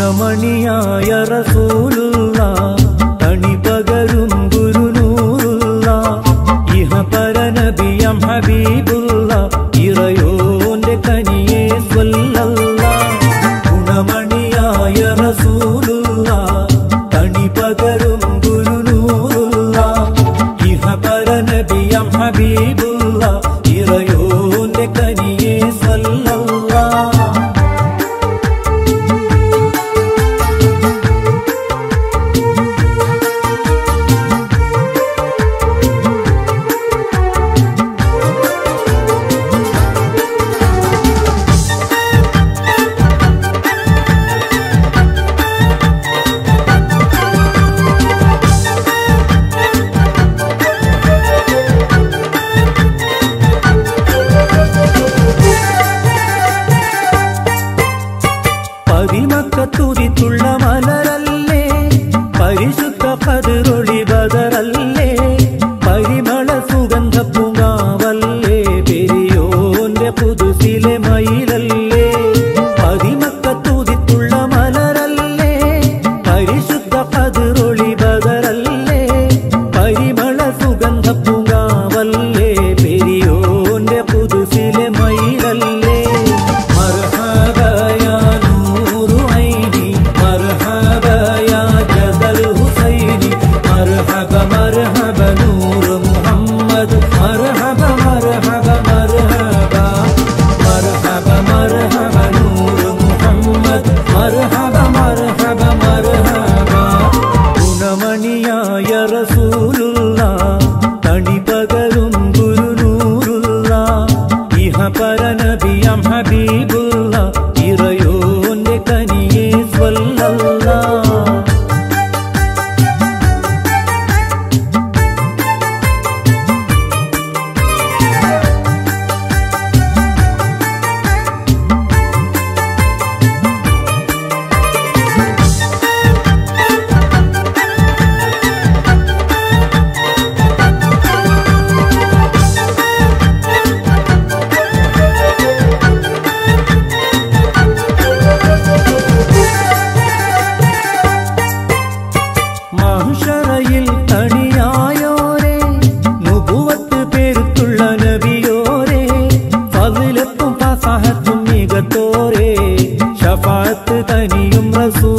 ഗുണമണിയായ റസൂലുള്ള തണി പകരും ഗുരുനൂറുള്ള ഇഹപര നബിയം ഹബീബുള്ള ഇറയോന്റെ കനിയേ സ്വല്ലല്ലാഹ്. ഗുണമണിയായ റസൂലുള്ള തണി പകരും ഗുരുനൂറുള്ള ഇഹപര നബിയം ഹബീബുള്ള ഇറയോന്റെ കനിയേ സ്വല്ലല്ലാഹ്. പതിമക്കത്തുതിത്തുള്ള മലരല്ലേ പരിശുദ്ധ ഖദ്റൊളി ബദറല്ലേ പരിമള സുഗന്ധ പൂങ്കാവല്ലേ പെരിയോന്റെ ഖുദ്സിലെ മയിലല്ലേ. പതിമക്കത്തുതിത്തുള്ള മലരല്ലേ പരിശുദ്ധ ഖദ്റൊളി ബദറല്ലേ പരിമള സുഗന്ധ പൂങ്കാവല്ലേ പെരിയോന്റെ ഖുദ്സിലെ മയിലല്ലേ. ഗുണമണിയായ റസൂലുള്ള തണി പകരും ഗുരുനൂറുള്ള ഇഹപര നബിയം ഹബീബുള്ള ഇറയോന്റെ കനിയേ സ്വല്ലല്ലാഹ്. മഹ്ശറയിൽ തണിയായോരേ നുബുവത്ത് പേരുത്തുള്ള നബിയോരേ ഫളിലത്തും ഫസഹത്തും മികത്തോരേ ശഫാഅത്ത് തനിയും റസൂൽ